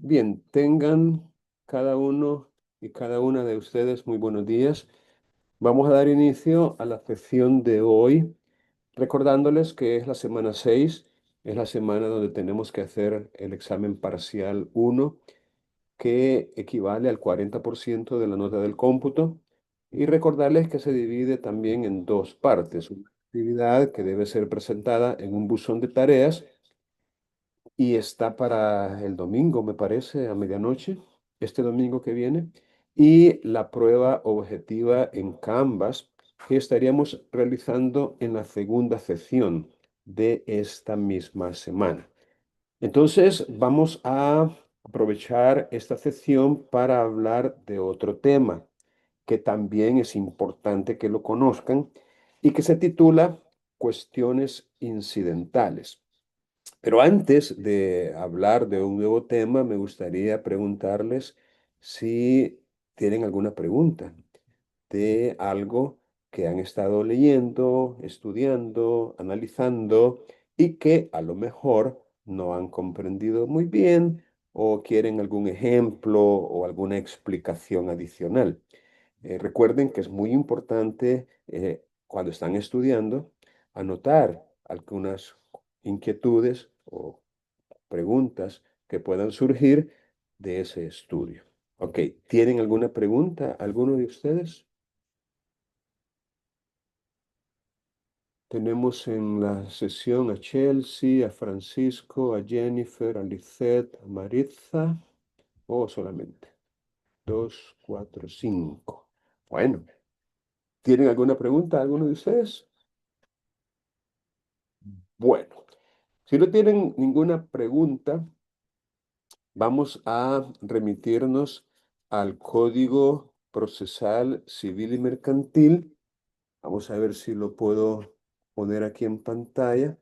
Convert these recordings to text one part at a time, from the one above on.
Bien, tengan cada uno y cada una de ustedes muy buenos días. Vamos a dar inicio a la sesión de hoy, recordándoles que es la semana 6, es la semana donde tenemos que hacer el examen parcial 1, que equivale al 40% de la nota del cómputo, y recordarles que se divide también en dos partes: una actividad que debe ser presentada en un buzón de tareas y está para el domingo, me parece, a medianoche, este domingo que viene, y la prueba objetiva en Canvas que estaríamos realizando en la segunda sesión de esta misma semana. Entonces, vamos a aprovechar esta sesión para hablar de otro tema que también es importante que lo conozcan y que se titula Cuestiones incidentales. Pero antes de hablar de un nuevo tema, me gustaría preguntarles si tienen alguna pregunta de algo que han estado leyendo, estudiando, analizando y que a lo mejor no han comprendido muy bien o quieren algún ejemplo o alguna explicación adicional. Recuerden que es muy importante cuando están estudiando anotar algunas inquietudes o preguntas que puedan surgir de ese estudio. Ok, ¿tienen alguna pregunta, alguno de ustedes? Tenemos en la sesión a Chelsea, a Francisco, a Jennifer, a Lisette, a Maritza, o solamente dos, cuatro, cinco. Bueno, ¿tienen alguna pregunta, alguno de ustedes? Bueno, si no tienen ninguna pregunta, vamos a remitirnos al Código Procesal Civil y Mercantil. Vamos a ver si lo puedo poner aquí en pantalla.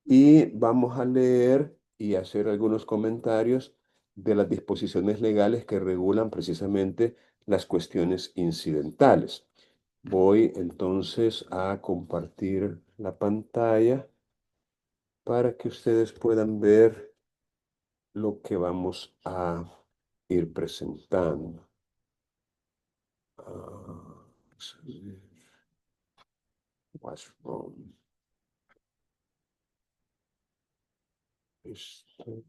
Y vamos a leer y hacer algunos comentarios de las disposiciones legales que regulan precisamente las cuestiones incidentales. Voy entonces a compartir la pantalla para que ustedes puedan ver lo que vamos a ir presentando. Vamos a ver. What's wrong? Esto.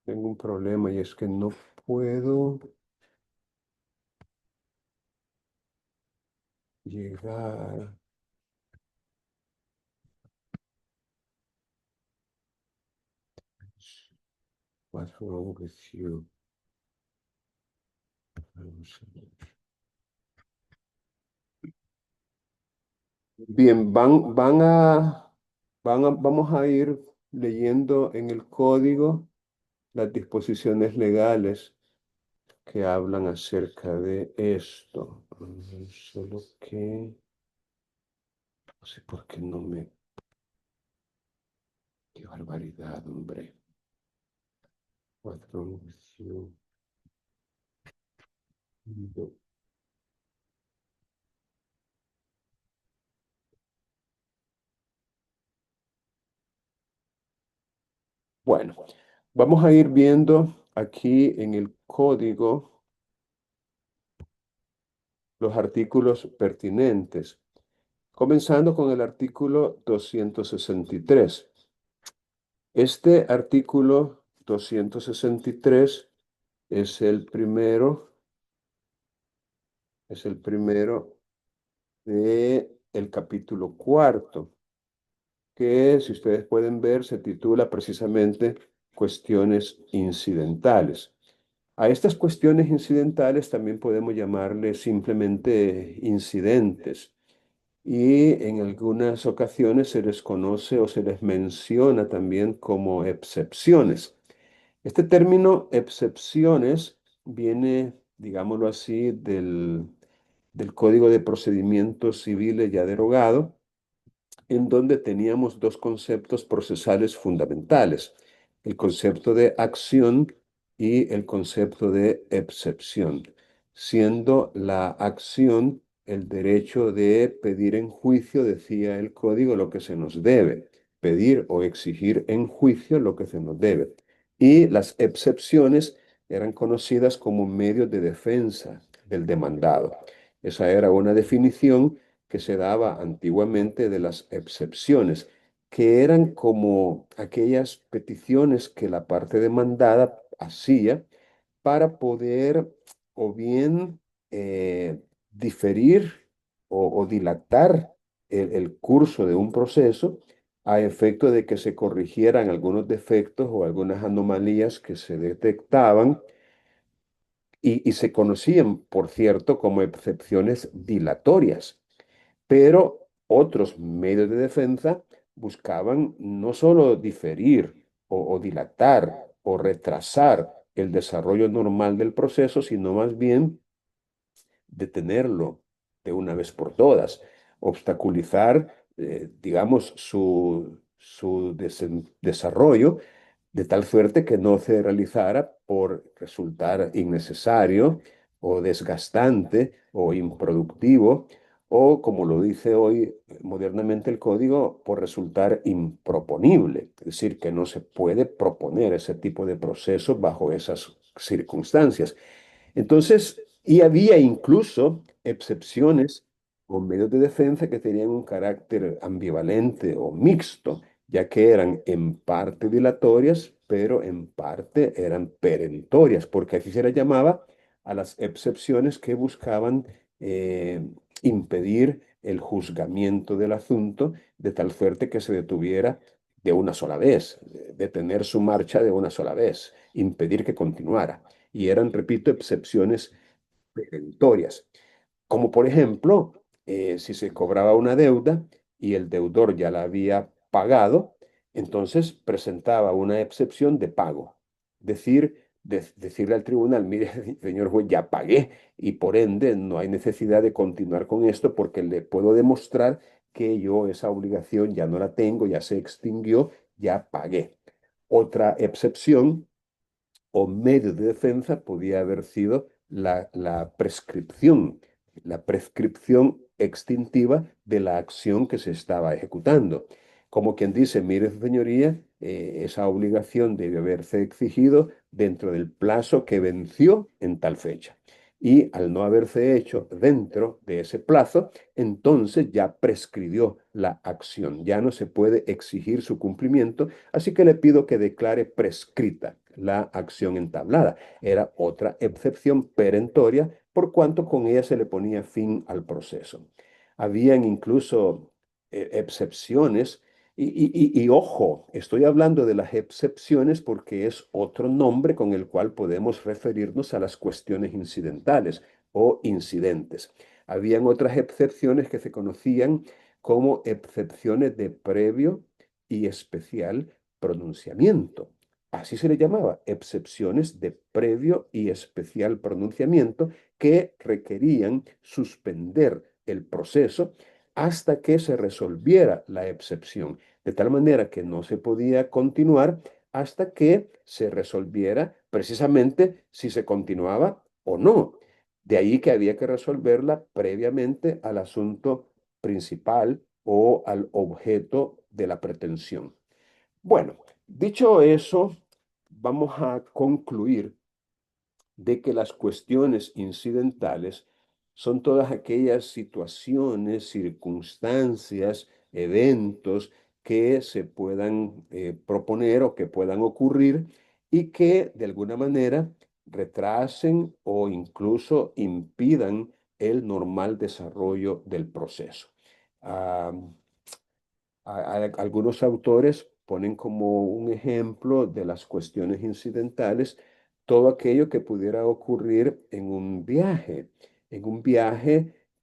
Tengo un problema y es que no puedo llegar. What's wrong with you? Vamos a ver. Bien, vamos a ir leyendo en el código las disposiciones legales que hablan acerca de esto. Solo que no sé por qué no me... Qué barbaridad, hombre. What's wrong with you? No. Bueno, vamos a ir viendo aquí en el código los artículos pertinentes, comenzando con el artículo 263. Este artículo 263 es el primero de el capítulo cuarto, que, si ustedes pueden ver, se titula precisamente Cuestiones incidentales. A estas cuestiones incidentales también podemos llamarle simplemente incidentes, y en algunas ocasiones se les conoce o se les menciona también como excepciones. Este término excepciones viene, digámoslo así, del Código de Procedimientos Civiles ya derogado, en donde teníamos dos conceptos procesales fundamentales: el concepto de acción y el concepto de excepción, siendo la acción el derecho de pedir en juicio, decía el código, lo que se nos debe, pedir o exigir en juicio lo que se nos debe. Y las excepciones eran conocidas como medios de defensa del demandado. Esa era una definición que se daba antiguamente de las excepciones, que eran como aquellas peticiones que la parte demandada hacía para poder o bien diferir o dilatar el curso de un proceso a efecto de que se corrigieran algunos defectos o algunas anomalías que se detectaban y se conocían, por cierto, como excepciones dilatorias. Pero otros medios de defensa buscaban no solo diferir o dilatar o retrasar el desarrollo normal del proceso, sino más bien detenerlo de una vez por todas, obstaculizar, digamos, su desarrollo de tal suerte que no se realizara por resultar innecesario o desgastante o improductivo, o como lo dice hoy modernamente el código, por resultar improponible. Es decir, que no se puede proponer ese tipo de procesos bajo esas circunstancias. Entonces, y había incluso excepciones o medios de defensa que tenían un carácter ambivalente o mixto, ya que eran en parte dilatorias, pero en parte eran perentorias, porque así se les llamaba a las excepciones que buscaban eh, impedir el juzgamiento del asunto de tal suerte que se detuviera de una sola vez, detener su marcha de una sola vez, impedir que continuara. Y eran, repito, excepciones perentorias. Como por ejemplo, si se cobraba una deuda y el deudor ya la había pagado, entonces presentaba una excepción de pago. Decirle al tribunal, mire, señor juez, ya pagué y por ende no hay necesidad de continuar con esto porque le puedo demostrar que yo esa obligación ya no la tengo, ya se extinguió, ya pagué. Otra excepción o medio de defensa podía haber sido la prescripción extintiva de la acción que se estaba ejecutando. Como quien dice, mire, su señoría, esa obligación debe haberse exigido dentro del plazo que venció en tal fecha. Y al no haberse hecho dentro de ese plazo, entonces ya prescribió la acción, ya no se puede exigir su cumplimiento, así que le pido que declare prescrita la acción entablada. Era otra excepción perentoria, por cuanto con ella se le ponía fin al proceso. Habían incluso excepciones, y ojo, estoy hablando de las excepciones porque es otro nombre con el cual podemos referirnos a las cuestiones incidentales o incidentes. Habían otras excepciones que se conocían como excepciones de previo y especial pronunciamiento. Así se le llamaba, excepciones de previo y especial pronunciamiento que requerían suspender el proceso hasta que se resolviera la excepción, de tal manera que no se podía continuar hasta que se resolviera precisamente si se continuaba o no. De ahí que había que resolverla previamente al asunto principal o al objeto de la pretensión. Bueno, dicho eso, vamos a concluir de que las cuestiones incidentales son todas aquellas situaciones, circunstancias, eventos que se puedan proponer o que puedan ocurrir y que de alguna manera retrasen o incluso impidan el normal desarrollo del proceso. Ah, Algunos autores ponen como un ejemplo de las cuestiones incidentales todo aquello que pudiera ocurrir en un viaje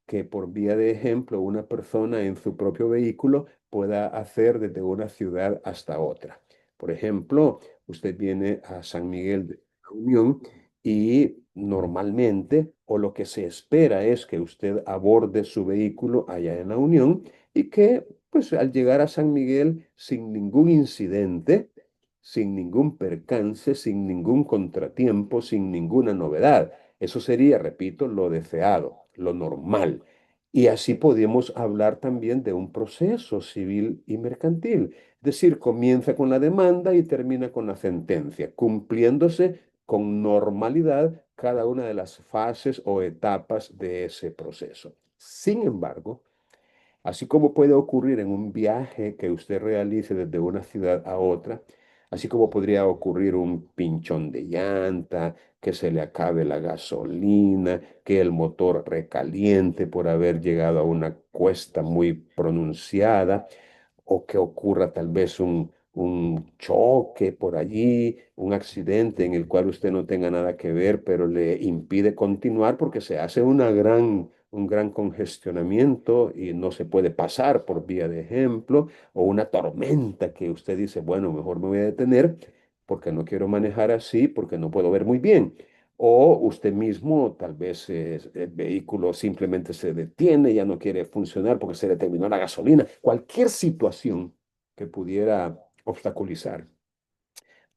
que por vía de ejemplo una persona en su propio vehículo pueda hacer desde una ciudad hasta otra. Por ejemplo, usted viene a San Miguel de la Unión y normalmente o lo que se espera es que usted aborde su vehículo allá en la Unión y que pues al llegar a San Miguel sin ningún incidente, sin ningún percance, sin ningún contratiempo, sin ninguna novedad. Eso sería, repito, lo deseado, lo normal. Y así podemos hablar también de un proceso civil y mercantil. Es decir, comienza con la demanda y termina con la sentencia, cumpliéndose con normalidad cada una de las fases o etapas de ese proceso. Sin embargo, así como puede ocurrir en un viaje que usted realice desde una ciudad a otra, así como podría ocurrir un pinchón de llanta, que se le acabe la gasolina, que el motor recaliente por haber llegado a una cuesta muy pronunciada, o que ocurra tal vez un choque por allí, un accidente en el cual usted no tenga nada que ver, pero le impide continuar porque se hace un gran congestionamiento y no se puede pasar por vía de ejemplo, o una tormenta que usted dice, bueno, mejor me voy a detener porque no quiero manejar así, porque no puedo ver muy bien. O usted mismo, tal vez el vehículo simplemente se detiene, ya no quiere funcionar porque se le terminó la gasolina. Cualquier situación que pudiera obstaculizar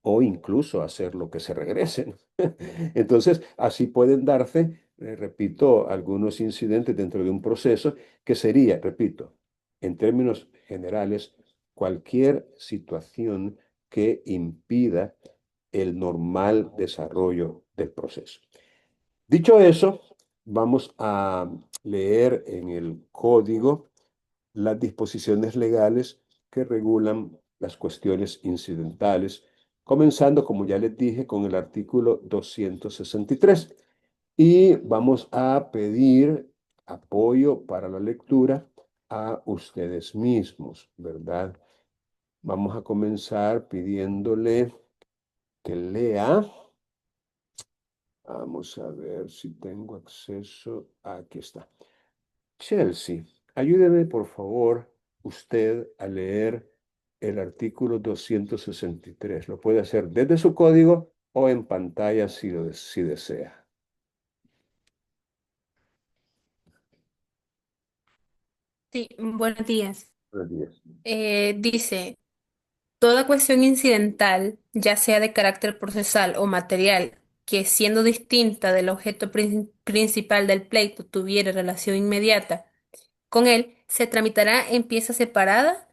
o incluso hacer lo que se regresen. Entonces, así pueden darse, repito, algunos incidentes dentro de un proceso que sería, repito, en términos generales, cualquier situación que impida el normal desarrollo del proceso. Dicho eso, vamos a leer en el código las disposiciones legales que regulan las cuestiones incidentales, comenzando, como ya les dije, con el artículo 263. Y vamos a pedir apoyo para la lectura a ustedes mismos, ¿verdad? Vamos a comenzar pidiéndole que lea. Vamos a ver si tengo acceso. Aquí está. Chelsea, ayúdeme por favor usted a leer el artículo 263. Lo puede hacer desde su código o en pantalla si desea. Sí, buenos días. Buenos días. Dice, toda cuestión incidental, ya sea de carácter procesal o material, que siendo distinta del objeto principal del pleito tuviera relación inmediata con él, se tramitará en pieza separada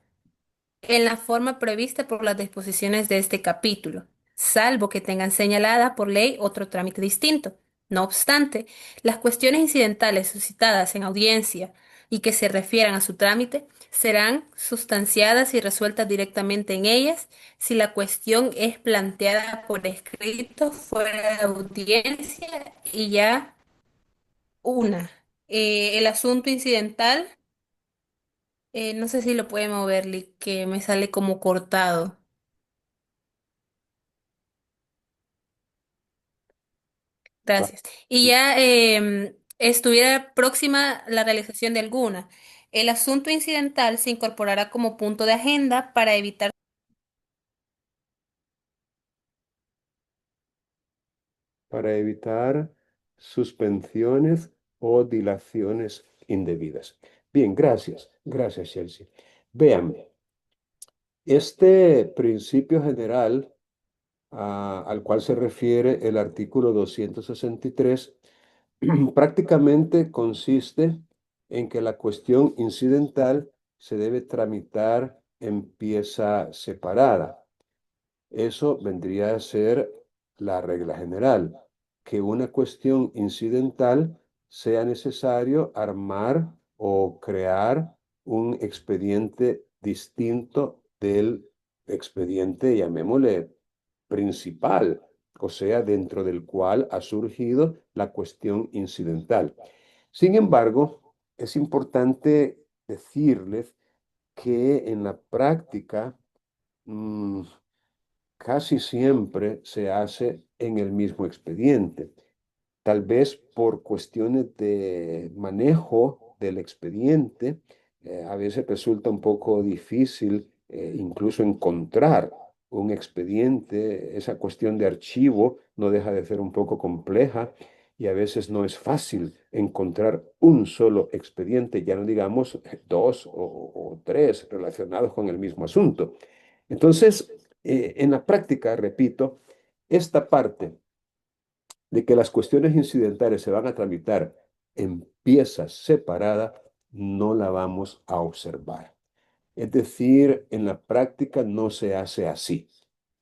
en la forma prevista por las disposiciones de este capítulo, salvo que tengan señalada por ley otro trámite distinto. No obstante, las cuestiones incidentales suscitadas en audiencia y que se refieran a su trámite serán sustanciadas y resueltas directamente en ellas si la cuestión es planteada por escrito fuera de audiencia y ya una. El asunto incidental, no sé si lo puede mover, Lee, que me sale como cortado. Va- Gracias. Y ya estuviera próxima la realización de alguna. El asunto incidental se incorporará como punto de agenda para evitar. Para evitar suspensiones o dilaciones indebidas. Bien, gracias. Gracias, Chelsea. Véanme, este principio general al cual se refiere el artículo 263, prácticamente consiste en que la cuestión incidental se debe tramitar en pieza separada. Eso vendría a ser la regla general, que una cuestión incidental sea necesario armar o crear un expediente distinto del expediente, llamémosle, principal, o sea, dentro del cual ha surgido la cuestión incidental. Sin embargo, es importante decirles que en la práctica, mm, casi siempre se hace en el mismo expediente. Tal vez por cuestiones de manejo del expediente, a veces resulta un poco difícil incluso encontrar un expediente. Esa cuestión de archivo no deja de ser un poco compleja y a veces no es fácil encontrar un solo expediente, ya no digamos dos o tres relacionados con el mismo asunto. Entonces, en la práctica, repito, esta parte de que las cuestiones incidentales se van a tramitar en piezas separadas no la vamos a observar. Es decir, en la práctica no se hace así,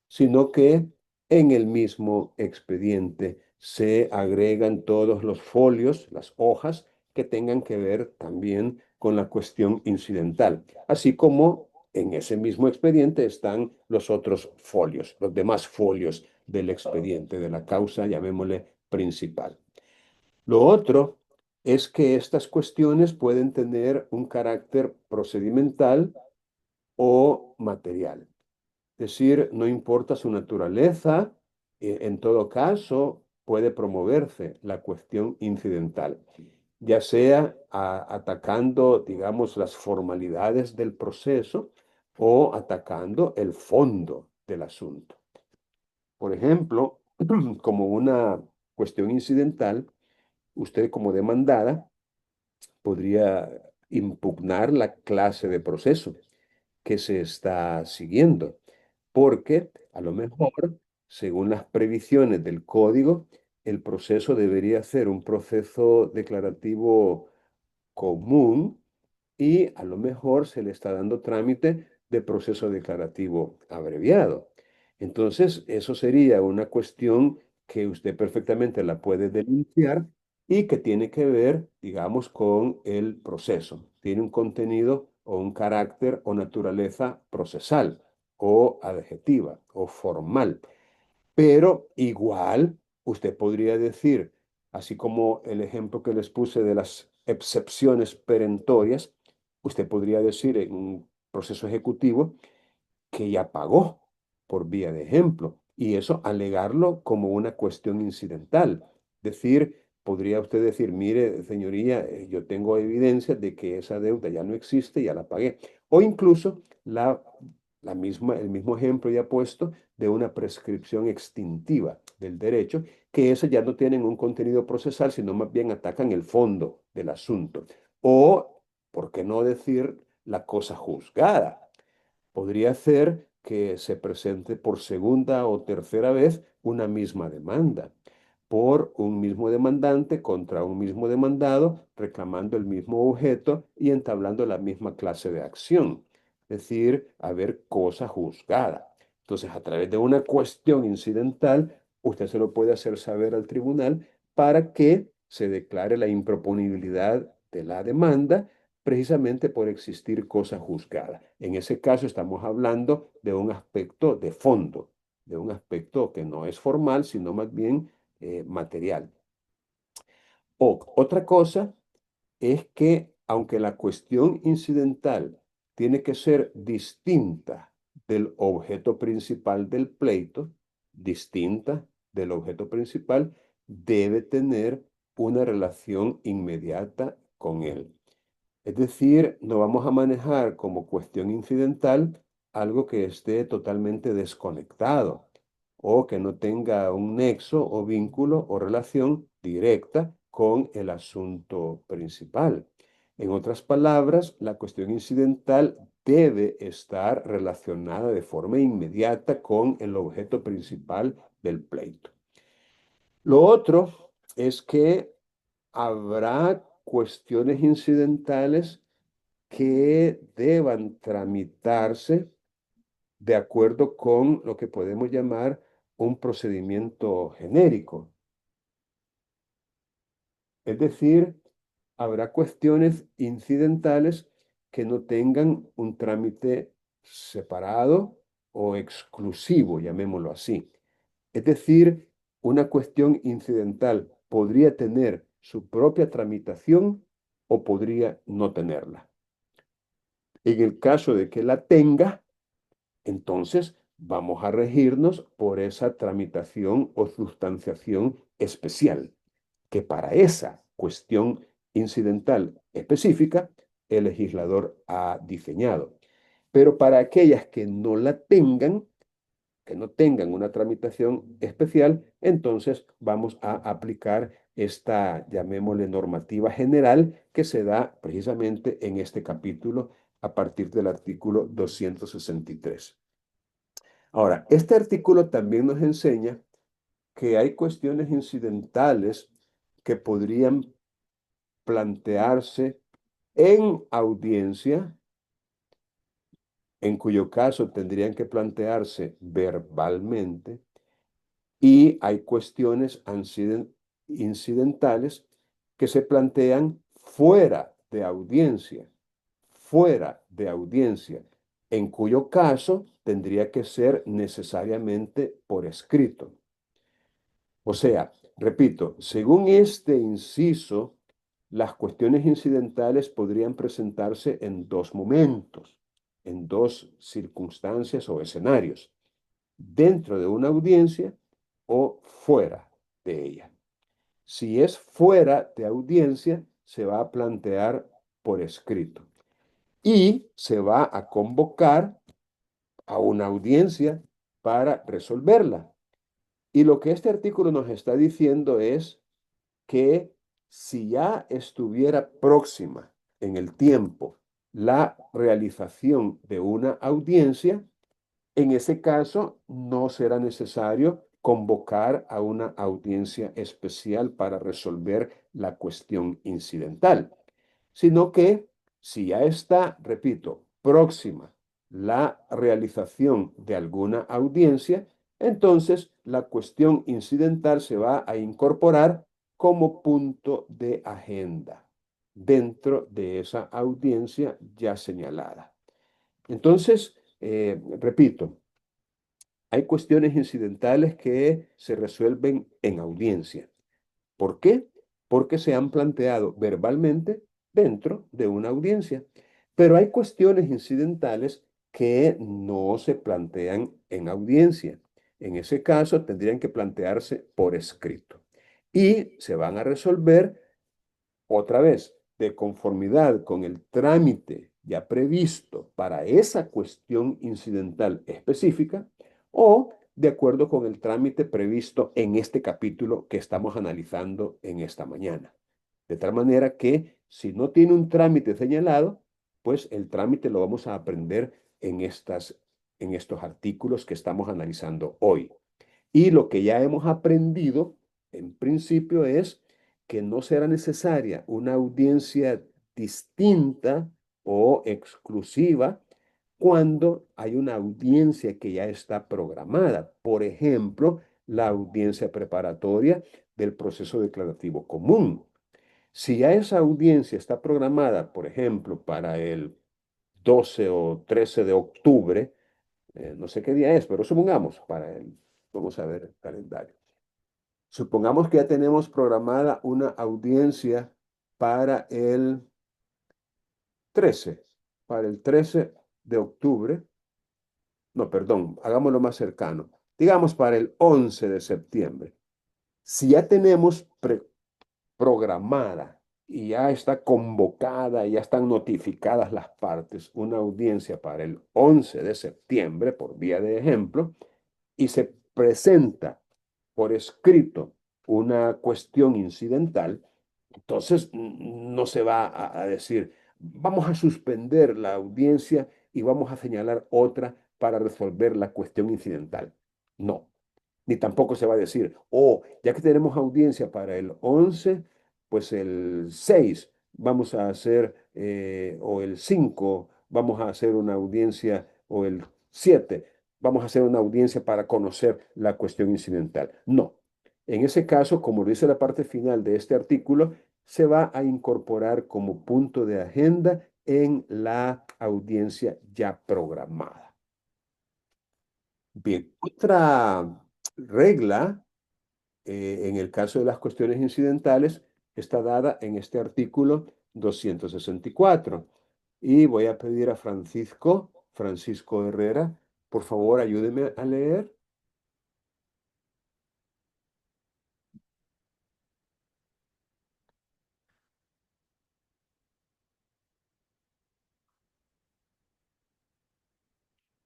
sino que en el mismo expediente se agregan todos los folios, las hojas, que tengan que ver también con la cuestión incidental, así como en ese mismo expediente están los otros folios, los demás folios del expediente, de la causa, llamémosle principal. Lo otro es que estas cuestiones pueden tener un carácter procedimental o material. Es decir, no importa su naturaleza, en todo caso puede promoverse la cuestión incidental, ya sea atacando, digamos, las formalidades del proceso o atacando el fondo del asunto. Por ejemplo, como una cuestión incidental, usted como demandada podría impugnar la clase de proceso que se está siguiendo, porque a lo mejor, según las previsiones del código, el proceso debería ser un proceso declarativo común y a lo mejor se le está dando trámite de proceso declarativo abreviado. Entonces, eso sería una cuestión que usted perfectamente la puede denunciar y que tiene que ver, digamos, con el proceso. Tiene un contenido o un carácter o naturaleza procesal o adjetiva o formal. Pero igual usted podría decir, así como el ejemplo que les puse de las excepciones perentorias, usted podría decir en un proceso ejecutivo que ya pagó por vía de ejemplo y eso alegarlo como una cuestión incidental. Decir, podría usted decir, mire, señoría, yo tengo evidencia de que esa deuda ya no existe, ya la pagué. O incluso el mismo ejemplo ya puesto de una prescripción extintiva del derecho, que eso ya no tienen un contenido procesal, sino más bien atacan el fondo del asunto. O, ¿por qué no decir la cosa juzgada? Podría ser que se presente por segunda o tercera vez una misma demanda por un mismo demandante contra un mismo demandado, reclamando el mismo objeto y entablando la misma clase de acción. Es decir, haber cosa juzgada. Entonces, a través de una cuestión incidental, usted se lo puede hacer saber al tribunal para que se declare la improponibilidad de la demanda precisamente por existir cosa juzgada. En ese caso estamos hablando de un aspecto de fondo, de un aspecto que no es formal, sino más bien material. Otra cosa es que aunque la cuestión incidental tiene que ser distinta del objeto principal del pleito, distinta del objeto principal, debe tener una relación inmediata con él. Es decir, no vamos a manejar como cuestión incidental algo que esté totalmente desconectado o que no tenga un nexo o vínculo o relación directa con el asunto principal. En otras palabras, la cuestión incidental debe estar relacionada de forma inmediata con el objeto principal del pleito. Lo otro es que habrá cuestiones incidentales que deban tramitarse de acuerdo con lo que podemos llamar un procedimiento genérico. Es decir, habrá cuestiones incidentales que no tengan un trámite separado o exclusivo, llamémoslo así. Es decir, una cuestión incidental podría tener su propia tramitación o podría no tenerla. En el caso de que la tenga, entonces vamos a regirnos por esa tramitación o sustanciación especial, que para esa cuestión incidental específica el legislador ha diseñado. Pero para aquellas que no la tengan, que no tengan una tramitación especial, entonces vamos a aplicar esta, llamémosle, normativa general que se da precisamente en este capítulo a partir del artículo 263. Ahora, este artículo también nos enseña que hay cuestiones incidentales que podrían plantearse En audiencia, en cuyo caso tendrían que plantearse verbalmente, y hay cuestiones incidentales que se plantean fuera de audiencia, en cuyo caso tendría que ser necesariamente por escrito. O sea, repito, según este inciso, las cuestiones incidentales podrían presentarse en dos momentos, en dos circunstancias o escenarios, dentro de una audiencia o fuera de ella. Si es fuera de audiencia, se va a plantear por escrito y se va a convocar a una audiencia para resolverla. Y lo que este artículo nos está diciendo es que si ya estuviera próxima en el tiempo la realización de una audiencia, en ese caso no será necesario convocar a una audiencia especial para resolver la cuestión incidental, sino que si ya está, repito, próxima la realización de alguna audiencia, entonces la cuestión incidental se va a incorporar como punto de agenda dentro de esa audiencia ya señalada. Entonces, repito, hay cuestiones incidentales que se resuelven en audiencia. ¿Por qué? Porque se han planteado verbalmente dentro de una audiencia. Pero hay cuestiones incidentales que no se plantean en audiencia. En ese caso, tendrían que plantearse por escrito. Y se van a resolver otra vez, de conformidad con el trámite ya previsto para esa cuestión incidental específica o de acuerdo con el trámite previsto en este capítulo que estamos analizando en esta mañana. De tal manera que si no tiene un trámite señalado, pues el trámite lo vamos a aprender en estos artículos que estamos analizando hoy. Y lo que ya hemos aprendido, en principio, es que no será necesaria una audiencia distinta o exclusiva cuando hay una audiencia que ya está programada. Por ejemplo, la audiencia preparatoria del proceso declarativo común. Si ya esa audiencia está programada, por ejemplo, para el 12 o 13 de octubre, no sé qué día es, pero supongamos vamos a ver el calendario. Supongamos que ya tenemos programada una audiencia para el 13, para el 13 de octubre. No, perdón, hagámoslo más cercano. Digamos para el 11 de septiembre. Si ya tenemos programada y ya está convocada, ya están notificadas las partes, una audiencia para el 11 de septiembre, por vía de ejemplo, y se presenta por escrito una cuestión incidental, entonces no se va a decir, vamos a suspender la audiencia y vamos a señalar otra para resolver la cuestión incidental. No, ni tampoco se va a decir, oh, ya que tenemos audiencia para el 11, pues el 6 vamos a hacer, o el 5 vamos a hacer una audiencia, o el 7 vamos a hacer una audiencia para conocer la cuestión incidental. No. En ese caso, como dice la parte final de este artículo, se va a incorporar como punto de agenda en la audiencia ya programada. Bien, otra regla en el caso de las cuestiones incidentales está dada en este artículo 264. Y voy a pedir a Francisco Herrera, por favor, ayúdeme a leer.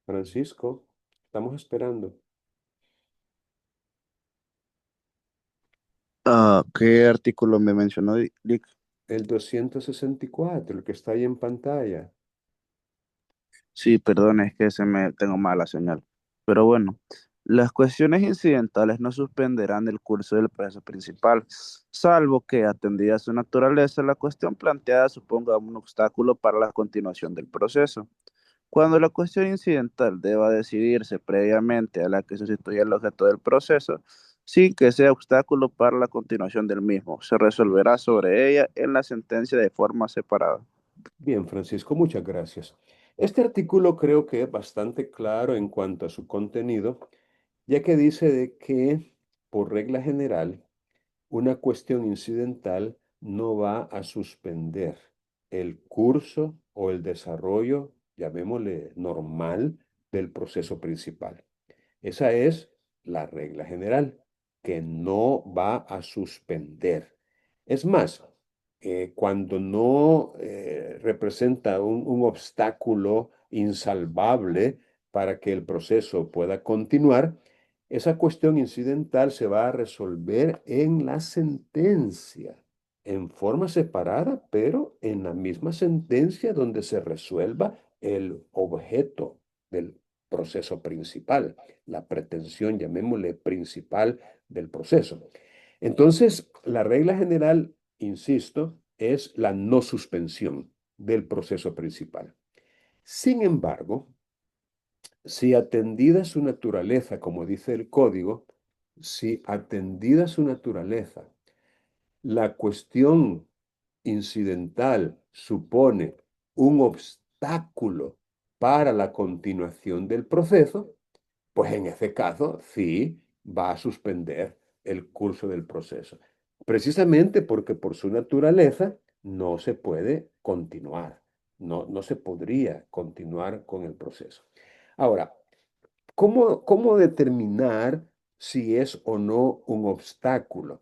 Francisco, estamos esperando. ¿Qué artículo me mencionó, Lick? El 264, el que está ahí en pantalla. Sí, perdón, es que se me tengo mala señal. Pero bueno, Las cuestiones incidentales no suspenderán el curso del proceso principal, salvo que, atendida su naturaleza, la cuestión planteada suponga un obstáculo para la continuación del proceso. Cuando la cuestión incidental deba decidirse previamente a la que sustituye el objeto del proceso, sin que sea obstáculo para la continuación del mismo, se resolverá sobre ella en la sentencia de forma separada. Bien, Francisco, muchas gracias. Este artículo creo que es bastante claro en cuanto a su contenido, ya que dice de que, por regla general, una cuestión incidental no va a suspender el curso o el desarrollo, llamémosle normal, del proceso principal. Esa es la regla general, que no va a suspender. Es más, cuando no representa un obstáculo insalvable para que el proceso pueda continuar, esa cuestión incidental se va a resolver en la sentencia, en forma separada, pero en la misma sentencia donde se resuelva el objeto del proceso principal, la pretensión, llamémosle principal del proceso. Entonces, la regla general, insisto, es la no suspensión del proceso principal. Sin embargo, si atendida su naturaleza, como dice el código, si atendida su naturaleza, la cuestión incidental supone un obstáculo para la continuación del proceso, pues en ese caso sí va a suspender el curso del proceso. Precisamente porque por su naturaleza no se puede continuar, no se podría continuar con el proceso. Ahora, ¿cómo determinar si es o no un obstáculo?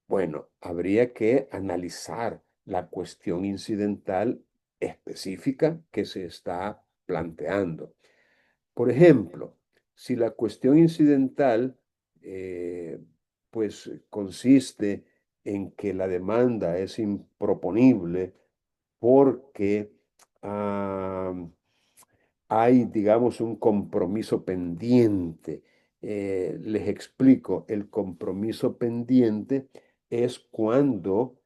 Bueno, habría que analizar la cuestión incidental específica que se está planteando. Por ejemplo, si la cuestión incidental eh, pues consiste en que la demanda es improponible porque ah, hay, digamos, un compromiso pendiente. Les explico, el compromiso pendiente es cuando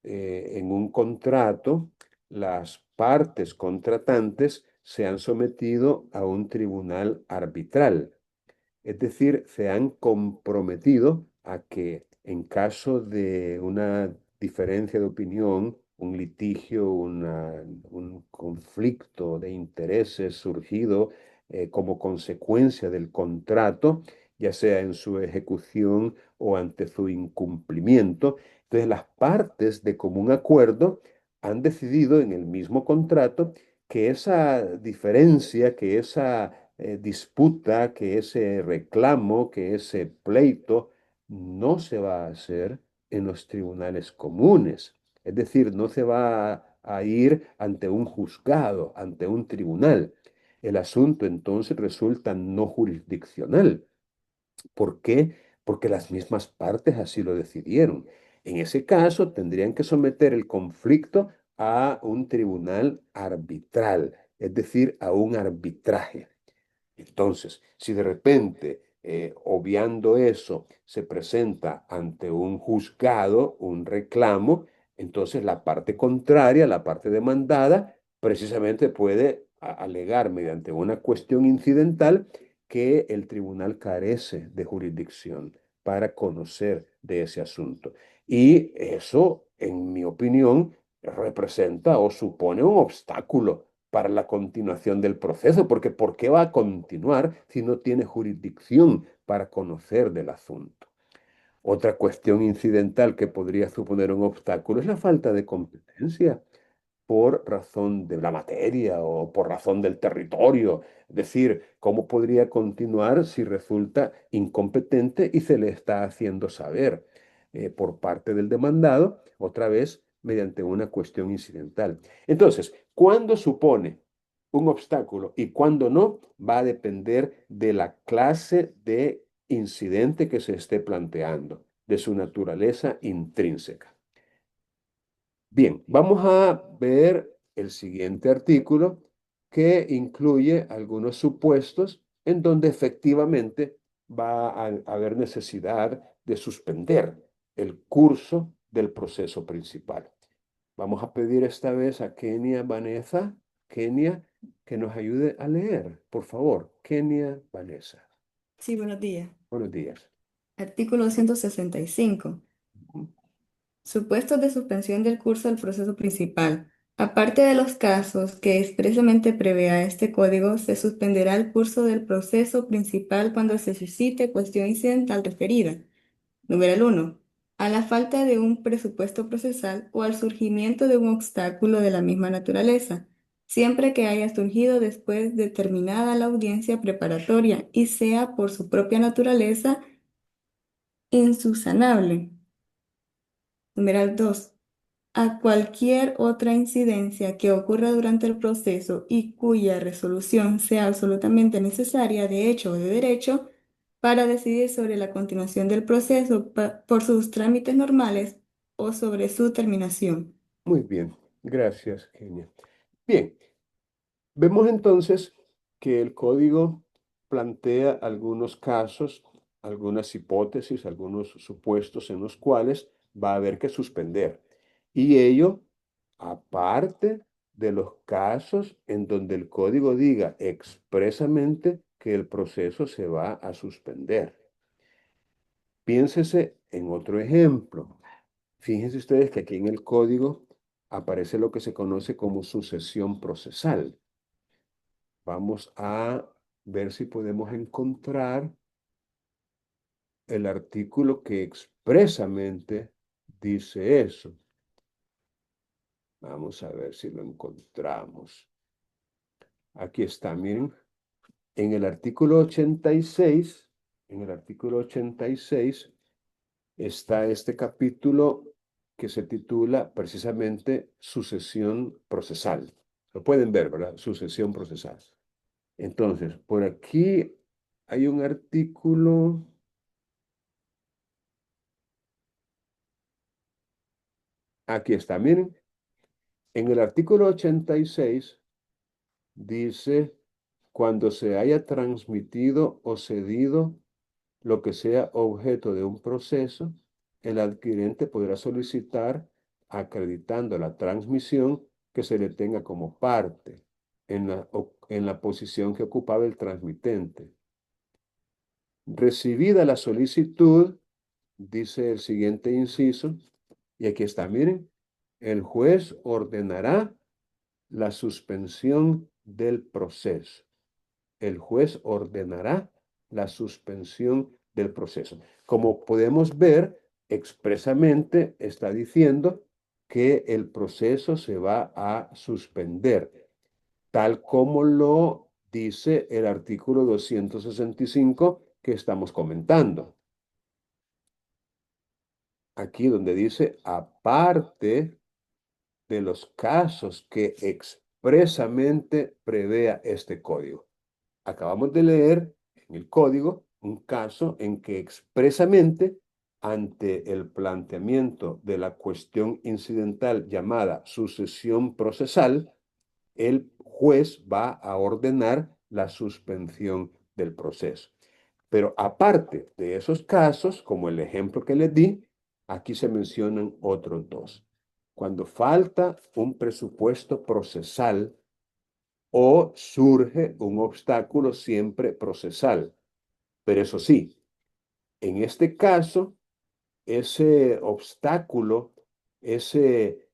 en un contrato las partes contratantes se han sometido a un tribunal arbitral. Es decir, se han comprometido a que en caso de una diferencia de opinión, un litigio, un conflicto de intereses surgido como consecuencia del contrato, ya sea en su ejecución o ante su incumplimiento, entonces las partes de común acuerdo han decidido en el mismo contrato que esa diferencia, que esa disputa, que ese reclamo, que ese pleito no se va a hacer en los tribunales comunes. Es decir, no se va a ir ante un juzgado, ante un tribunal. El asunto entonces resulta no jurisdiccional. ¿Por qué? Porque las mismas partes así lo decidieron. En ese caso, tendrían que someter el conflicto a un tribunal arbitral, es decir, a un arbitraje. Entonces, si de repente, obviando eso, se presenta ante un juzgado un reclamo, entonces la parte contraria, la parte demandada, precisamente puede alegar mediante una cuestión incidental que el tribunal carece de jurisdicción para conocer de ese asunto. Y eso, en mi opinión, representa o supone un obstáculo para la continuación del proceso, porque ¿por qué va a continuar si no tiene jurisdicción para conocer del asunto? Otra cuestión incidental que podría suponer un obstáculo es la falta de competencia por razón de la materia o por razón del territorio. Es decir, ¿cómo podría continuar si resulta incompetente y se le está haciendo saber por parte del demandado, otra vez mediante una cuestión incidental? Entonces, ¿cuándo supone un obstáculo y cuándo no? Va a depender de la clase de incidente que se esté planteando, de su naturaleza intrínseca. Bien, vamos a ver el siguiente artículo que incluye algunos supuestos en donde efectivamente va a haber necesidad de suspender el curso del proceso principal. Vamos a pedir esta vez a Kenia Vanessa, Kenia, que nos ayude a leer, por favor. Kenia Vanessa. Sí, buenos días. Buenos días. Artículo 165. Ujú. Supuestos de suspensión del curso del proceso principal. Aparte de los casos que expresamente prevea este código, se suspenderá el curso del proceso principal cuando se suscite cuestión incidental referida. Número 1. A la falta de un presupuesto procesal o al surgimiento de un obstáculo de la misma naturaleza, siempre que haya surgido después de terminada la audiencia preparatoria y sea por su propia naturaleza insubsanable. Numeral 2. A cualquier otra incidencia que ocurra durante el proceso y cuya resolución sea absolutamente necesaria de hecho o de derecho para decidir sobre la continuación del proceso por sus trámites normales o sobre su terminación. Muy bien, gracias, Kenia. Bien, vemos entonces que el código plantea algunos casos, algunas hipótesis, algunos supuestos en los cuales va a haber que suspender. Y ello, aparte de los casos en donde el código diga expresamente que el proceso se va a suspender. Piénsese en otro ejemplo. Fíjense ustedes que aquí en el código aparece lo que se conoce como sucesión procesal. Vamos a ver si podemos encontrar el artículo que expresamente dice eso. Vamos a ver si lo encontramos. Aquí está, miren. En el artículo 86, en el artículo 86 está este capítulo que se titula precisamente sucesión procesal. Lo pueden ver, ¿verdad? Sucesión procesal. Entonces, por aquí hay un artículo. Aquí está, miren. En el artículo 86 dice, cuando se haya transmitido o cedido lo que sea objeto de un proceso, el adquirente podrá solicitar, acreditando la transmisión, que se le tenga como parte en la posición que ocupaba el transmitente. Recibida la solicitud, dice el siguiente inciso, y aquí está, miren, el juez ordenará la suspensión del proceso. El juez ordenará la suspensión del proceso. Como podemos ver, expresamente está diciendo que el proceso se va a suspender, tal como lo dice el artículo 265 que estamos comentando. Aquí donde dice, aparte de los casos que expresamente prevea este código. Acabamos de leer en el código un caso en que expresamente, ante el planteamiento de la cuestión incidental llamada sucesión procesal, el juez va a ordenar la suspensión del proceso. Pero aparte de esos casos, como el ejemplo que les di, aquí se mencionan otros dos. Cuando falta un presupuesto procesal o surge un obstáculo siempre procesal. Pero eso sí, en este caso, ese obstáculo, ese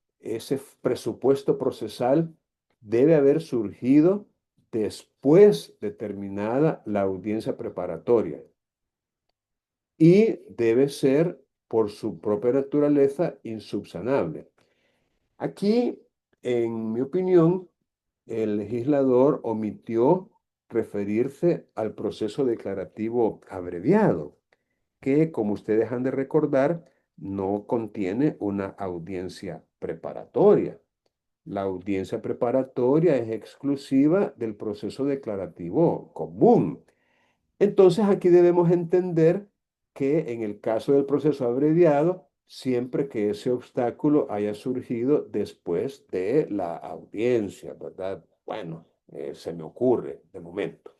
presupuesto procesal debe haber surgido después de terminada la audiencia preparatoria y debe ser, por su propia naturaleza, insubsanable. Aquí, en mi opinión, el legislador omitió referirse al proceso declarativo abreviado, que, como ustedes han de recordar, no contiene una audiencia preparatoria. La audiencia preparatoria es exclusiva del proceso declarativo común. Entonces, aquí debemos entender que en el caso del proceso abreviado, siempre que ese obstáculo haya surgido después de la audiencia, ¿verdad? Bueno, se me ocurre de momento.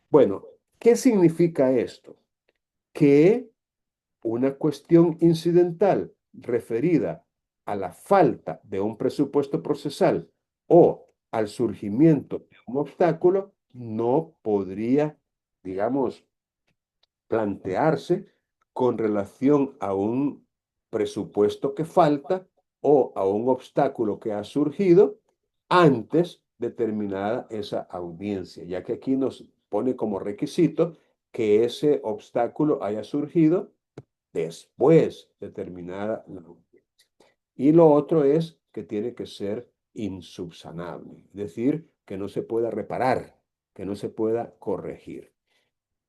Bueno, ¿qué significa esto? que una cuestión incidental referida a la falta de un presupuesto procesal o al surgimiento de un obstáculo no podría, digamos, plantearse con relación a un presupuesto que falta o a un obstáculo que ha surgido antes de terminada esa audiencia, ya que aquí nos pone como requisito que ese obstáculo haya surgido después de terminada la audiencia. Y lo otro es que tiene que ser insubsanable, es decir, que no se pueda reparar, que no se pueda corregir.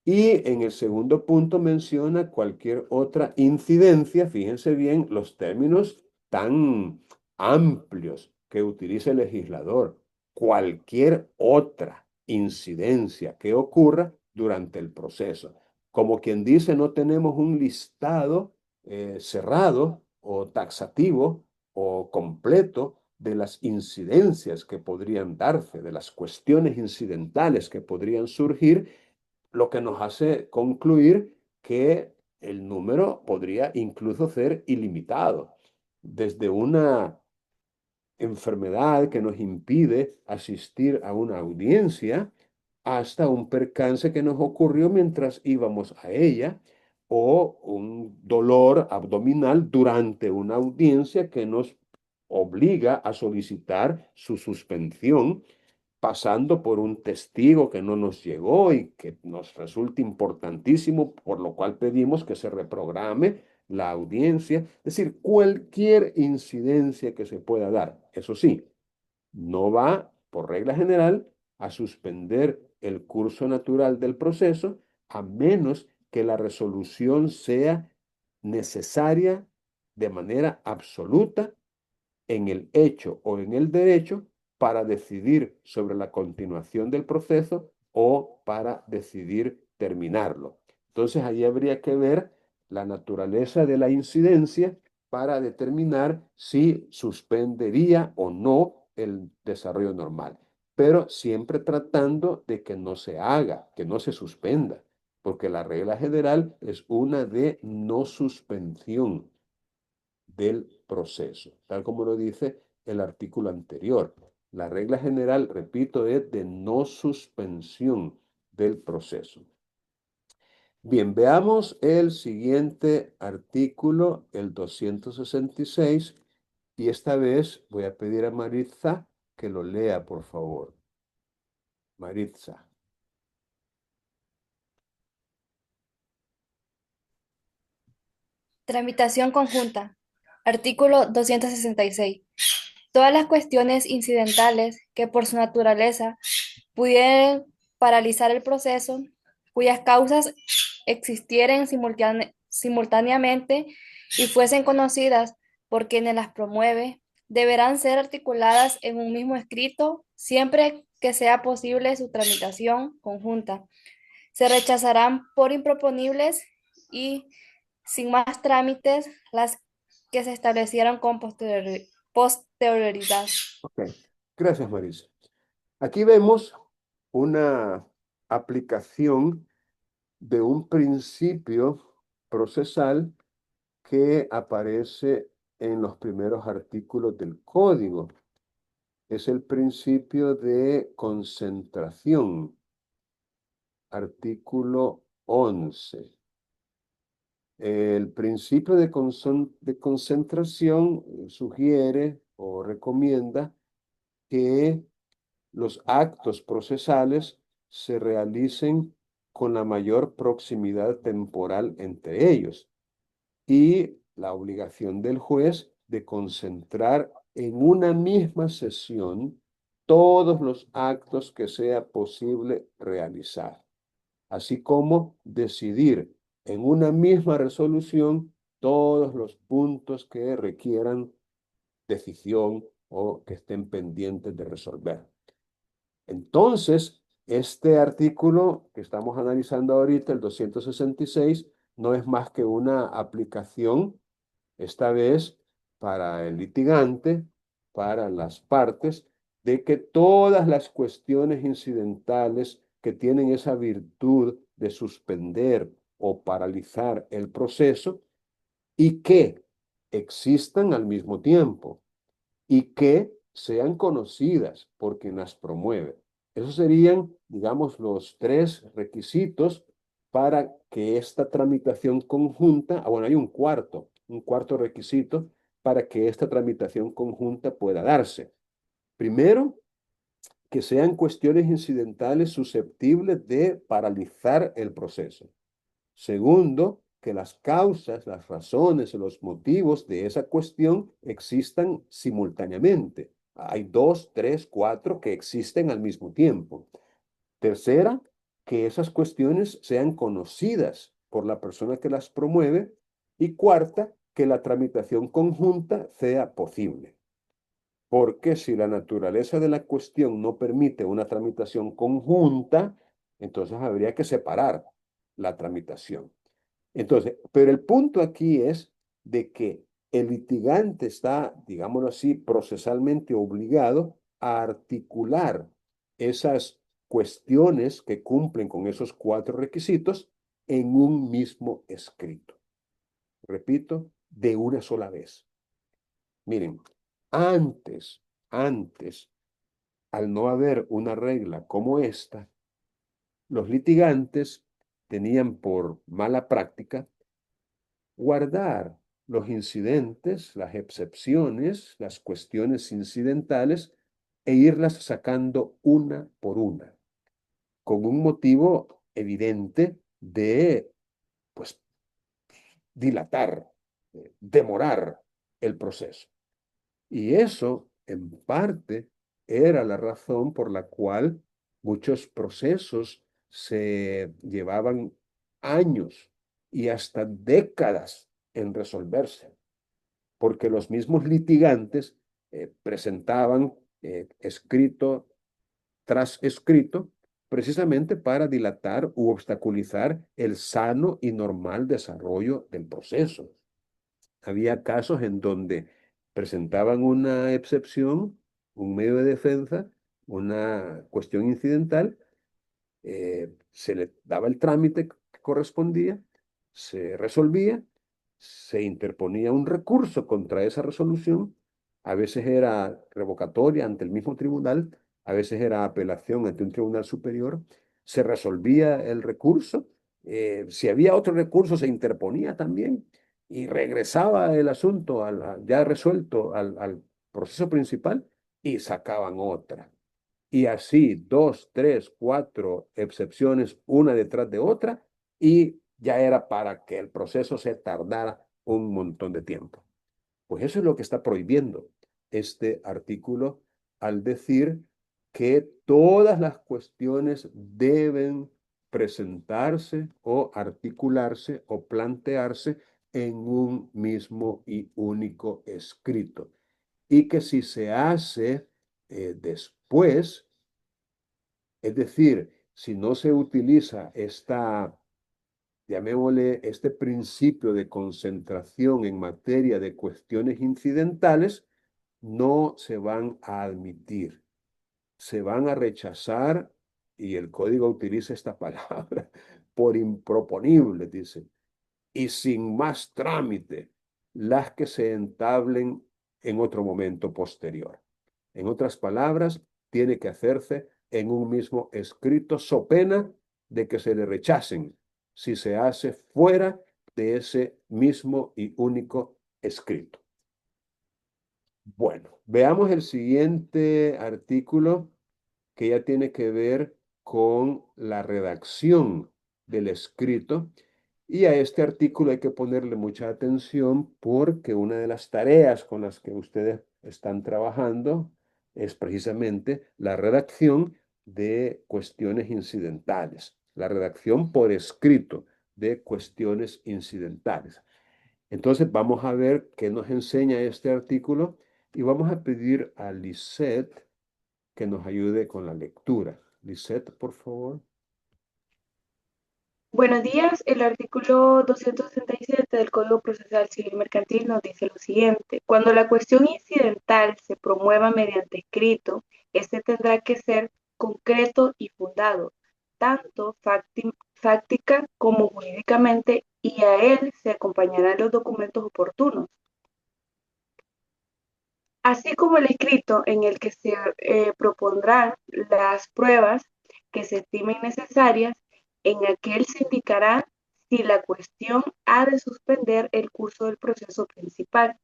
Y en el segundo punto menciona cualquier otra incidencia, fíjense bien los términos tan amplios que utiliza el legislador, cualquier otra incidencia que ocurra durante el proceso. Como quien dice, no tenemos un listado cerrado o taxativo o completo de las incidencias que podrían darse, de las cuestiones incidentales que podrían surgir, lo que nos hace concluir que el número podría incluso ser ilimitado. Desde una enfermedad que nos impide asistir a una audiencia hasta un percance que nos ocurrió mientras íbamos a ella o un dolor abdominal durante una audiencia que nos obliga a solicitar su suspensión, pasando por un testigo que no nos llegó y que nos resulta importantísimo, por lo cual pedimos que se reprograme la audiencia. Es decir, cualquier incidencia que se pueda dar. Eso sí, no va, por regla general, a suspender el curso natural del proceso, a menos que la resolución sea necesaria de manera absoluta en el hecho o en el derecho para decidir sobre la continuación del proceso o para decidir terminarlo. Entonces, ahí habría que ver la naturaleza de la incidencia para determinar si suspendería o no el desarrollo normal, pero siempre tratando de que no se haga, que no se suspenda, porque la regla general es una de no suspensión del proceso, tal como lo dice el artículo anterior. La regla general, repito, es de no suspensión del proceso. Bien, veamos el siguiente artículo, el 266, y esta vez voy a pedir a Maritza que lo lea, por favor. Maritza. Tramitación conjunta. Artículo 266. Todas las cuestiones incidentales que por su naturaleza pudieran paralizar el proceso, cuyas causas existieren simultáneamente y fuesen conocidas por quienes las promueve, deberán ser articuladas en un mismo escrito siempre que sea posible su tramitación conjunta. Se rechazarán por improponibles y sin más trámites las que se establecieron con posterioridad. Ok, gracias, Maritza. Aquí vemos una aplicación de un principio procesal que aparece en los primeros artículos del código. Es el principio de concentración, artículo 11. El principio de concentración sugiere o recomienda que los actos procesales se realicen con la mayor proximidad temporal entre ellos y la obligación del juez de concentrar en una misma sesión todos los actos que sea posible realizar, así como decidir en una misma resolución todos los puntos que requieran decisión o que estén pendientes de resolver. Entonces, este artículo que estamos analizando ahorita, el 266, no es más que una aplicación, esta vez para el litigante, para las partes, de que todas las cuestiones incidentales que tienen esa virtud de suspender o paralizar el proceso y que existan al mismo tiempo y que sean conocidas por quien las promueve. Esos serían, digamos, los tres requisitos para que esta tramitación conjunta, bueno, hay un cuarto requisito para que esta tramitación conjunta pueda darse. Primero, que sean cuestiones incidentales susceptibles de paralizar el proceso. Segundo, que las causas, las razones, los motivos de esa cuestión existan simultáneamente. Hay dos, tres, cuatro que existen al mismo tiempo. Tercera, que esas cuestiones sean conocidas por la persona que las promueve. Y cuarta, que la tramitación conjunta sea posible. Porque si la naturaleza de la cuestión no permite una tramitación conjunta, entonces habría que separar la tramitación. Entonces, pero el punto aquí es de que el litigante está, digámoslo así, procesalmente obligado a articular esas cuestiones que cumplen con esos cuatro requisitos en un mismo escrito. Repito, de una sola vez. Miren, antes, al no haber una regla como esta, los litigantes tenían por mala práctica guardar los incidentes, las excepciones, las cuestiones incidentales e irlas sacando una por una, con un motivo evidente de, pues, dilatar, demorar el proceso. Y eso, en parte, era la razón por la cual muchos procesos se llevaban años y hasta décadas en resolverse, porque los mismos litigantes presentaban escrito tras escrito precisamente para dilatar u obstaculizar el sano y normal desarrollo del proceso. Había casos en donde presentaban una excepción, un medio de defensa, una cuestión incidental, se le daba el trámite que correspondía, se resolvía, se interponía un recurso contra esa resolución, a veces era revocatoria ante el mismo tribunal, a veces era apelación ante un tribunal superior, se resolvía el recurso, si había otro recurso se interponía también y regresaba el asunto ya resuelto al proceso principal y sacaban otra. Y así, dos, tres, cuatro excepciones, una detrás de otra, y ya era para que el proceso se tardara un montón de tiempo. Pues eso es lo que está prohibiendo este artículo al decir que todas las cuestiones deben presentarse o articularse o plantearse en un mismo y único escrito. Y que si se hace después, es decir, si no se utiliza llamémosle, este principio de concentración en materia de cuestiones incidentales, no se van a admitir, se van a rechazar, y el código utiliza esta palabra, por improponible, dice, y sin más trámite, las que se entablen en otro momento posterior. En otras palabras, tiene que hacerse en un mismo escrito, so pena de que se le rechacen si se hace fuera de ese mismo y único escrito. Bueno, veamos el siguiente artículo que ya tiene que ver con la redacción del escrito. Y a este artículo hay que ponerle mucha atención porque una de las tareas con las que ustedes están trabajando es precisamente la redacción de cuestiones incidentales, la redacción por escrito de cuestiones incidentales. Entonces vamos a ver qué nos enseña este artículo y vamos a pedir a Lisette que nos ayude con la lectura. Lisette, por favor. Buenos días. El artículo 267 del Código Procesal Civil Mercantil nos dice lo siguiente. Cuando la cuestión incidental se promueva mediante escrito, este tendrá que ser concreto y fundado, tanto fáctica como jurídicamente, y a él se acompañarán los documentos oportunos, así como el escrito en el que se propondrán las pruebas que se estimen necesarias. En aquel se indicará si la cuestión ha de suspender el curso del proceso principal.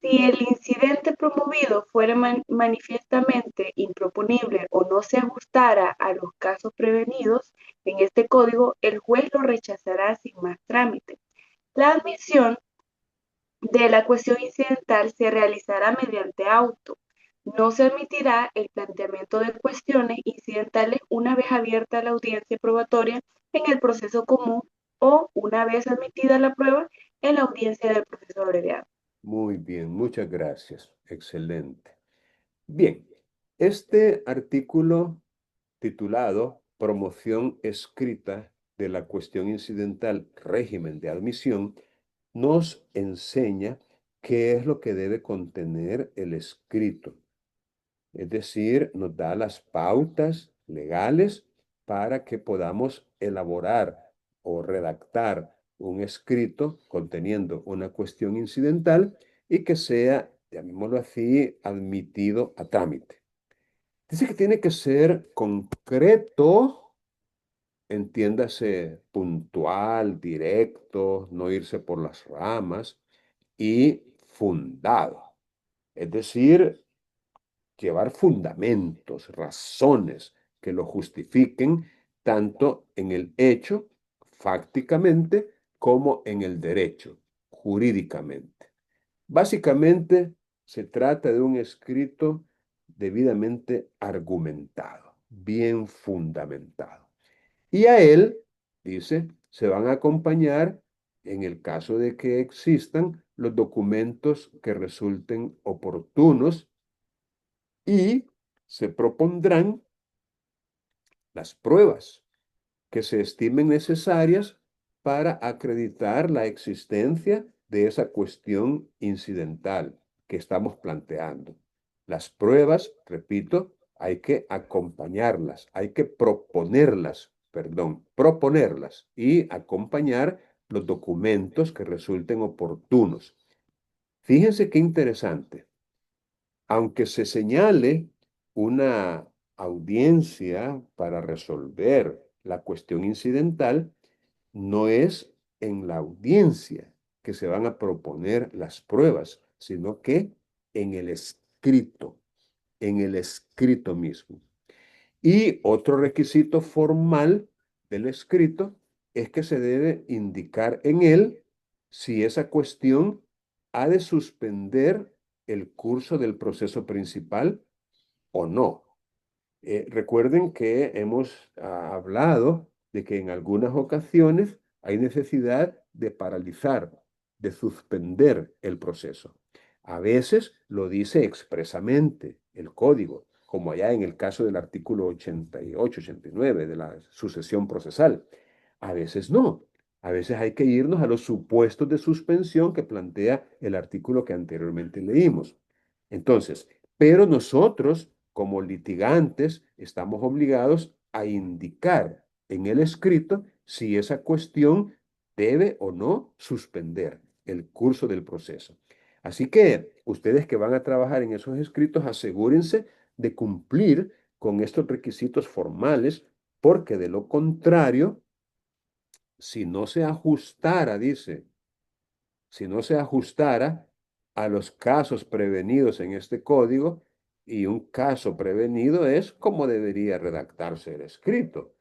Si el incidente promovido fuera manifiestamente improponible o no se ajustara a los casos prevenidos en este código, el juez lo rechazará sin más trámite. La admisión de la cuestión incidental se realizará mediante auto. No se admitirá el planteamiento de cuestiones incidentales una vez abierta la audiencia probatoria en el proceso común o una vez admitida la prueba en la audiencia del proceso abreviado. Muy bien, muchas gracias. Excelente. Bien, este artículo titulado Promoción escrita de la cuestión incidental, régimen de admisión, nos enseña qué es lo que debe contener el escrito. Es decir, nos da las pautas legales para que podamos elaborar o redactar un escrito conteniendo una cuestión incidental y que sea, llamémoslo así, admitido a trámite. Dice que tiene que ser concreto, entiéndase puntual, directo, no irse por las ramas y fundado. Es decir, llevar fundamentos, razones que lo justifiquen tanto en el hecho, fácticamente, como en el derecho, jurídicamente. Básicamente, se trata de un escrito debidamente argumentado, bien fundamentado. Y a él, dice, se van a acompañar, en el caso de que existan, los documentos que resulten oportunos y se propondrán las pruebas que se estimen necesarias para acreditar la existencia de esa cuestión incidental que estamos planteando. Las pruebas, repito, hay que acompañarlas, hay que proponerlas y acompañar los documentos que resulten oportunos. Fíjense qué interesante. Aunque se señale una audiencia para resolver la cuestión incidental, no es en la audiencia que se van a proponer las pruebas, sino que en el escrito mismo. Y otro requisito formal del escrito es que se debe indicar en él si esa cuestión ha de suspender el curso del proceso principal o no. Recuerden que hemos hablado de que en algunas ocasiones hay necesidad de paralizar, de suspender el proceso. A veces lo dice expresamente el código, como allá en el caso del artículo 88, 89 de la sucesión procesal. A veces no. A veces hay que irnos a los supuestos de suspensión que plantea el artículo que anteriormente leímos. Entonces, pero nosotros, como litigantes, estamos obligados a indicar en el escrito si esa cuestión debe o no suspender el curso del proceso. Así que ustedes que van a trabajar en esos escritos, asegúrense de cumplir con estos requisitos formales, porque de lo contrario, si no se ajustara, dice, si no se ajustara a los casos prevenidos en este código, y un caso prevenido es como debería redactarse el escrito,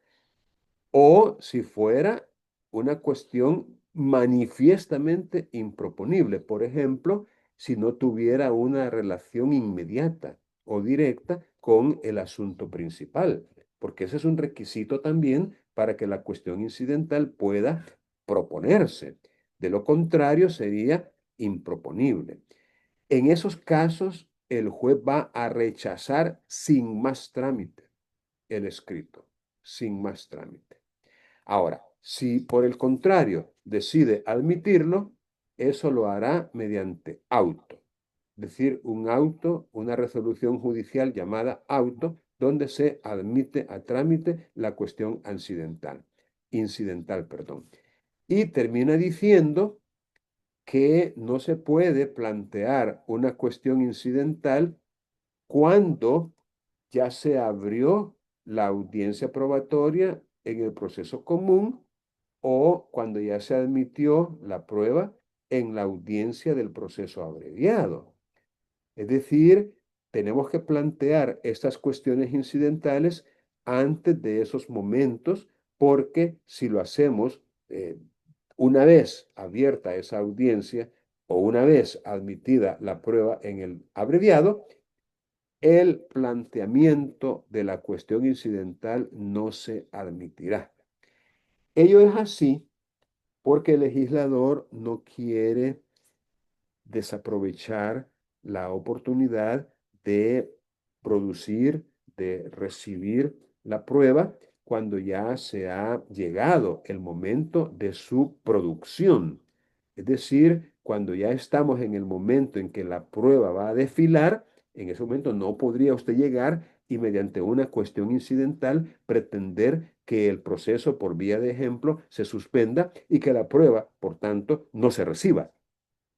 o si fuera una cuestión manifiestamente improponible, por ejemplo, si no tuviera una relación inmediata o directa con el asunto principal, porque ese es un requisito también para que la cuestión incidental pueda proponerse. De lo contrario, sería improponible. En esos casos, el juez va a rechazar sin más trámite el escrito, sin más trámite. Ahora, si por el contrario decide admitirlo, eso lo hará mediante auto, es decir, un auto, una resolución judicial llamada auto, donde se admite a trámite la cuestión incidental. incidental, perdón. Y termina diciendo que no se puede plantear una cuestión incidental cuando ya se abrió la audiencia probatoria en el proceso común o cuando ya se admitió la prueba en la audiencia del proceso abreviado. Es decir, tenemos que plantear estas cuestiones incidentales antes de esos momentos, porque si lo hacemos una vez abierta esa audiencia o una vez admitida la prueba en el abreviado, el planteamiento de la cuestión incidental no se admitirá. Ello es así porque el legislador no quiere desaprovechar la oportunidad de producir, de recibir la prueba cuando ya se ha llegado el momento de su producción. Es decir, cuando ya estamos en el momento en que la prueba va a desfilar, en ese momento no podría usted llegar y mediante una cuestión incidental pretender que el proceso, por vía de ejemplo, se suspenda y que la prueba, por tanto, no se reciba.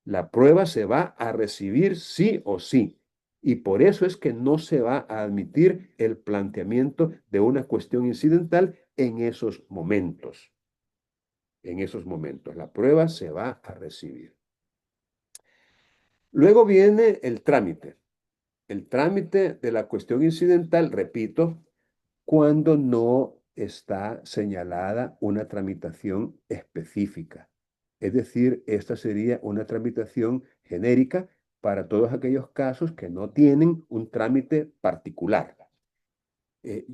La prueba se va a recibir sí o sí. Y por eso es que no se va a admitir el planteamiento de una cuestión incidental en esos momentos. En esos momentos, la prueba se va a recibir. Luego viene el trámite. El trámite de la cuestión incidental, repito, cuando no está señalada una tramitación específica. Es decir, esta sería una tramitación genérica para todos aquellos casos que no tienen un trámite particular.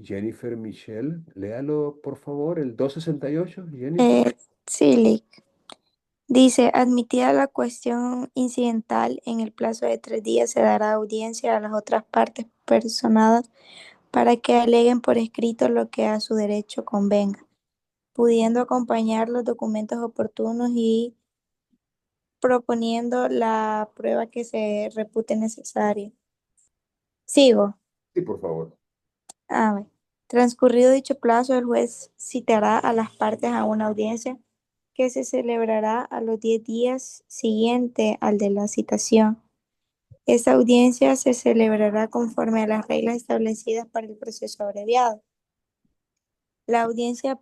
Jennifer Michelle, léalo por favor, el 268, Jennifer. Sí, Lick. Dice, admitida la cuestión incidental, en el plazo de 3 días se dará audiencia a las otras partes personadas para que aleguen por escrito lo que a su derecho convenga, pudiendo acompañar los documentos oportunos y proponiendo la prueba que se repute necesaria. Sigo. Sí, por favor. A ver. Transcurrido dicho plazo, el juez citará a las partes a una audiencia que se celebrará a los 10 días siguiente al de la citación. Esta audiencia se celebrará conforme a las reglas establecidas para el proceso abreviado. La audiencia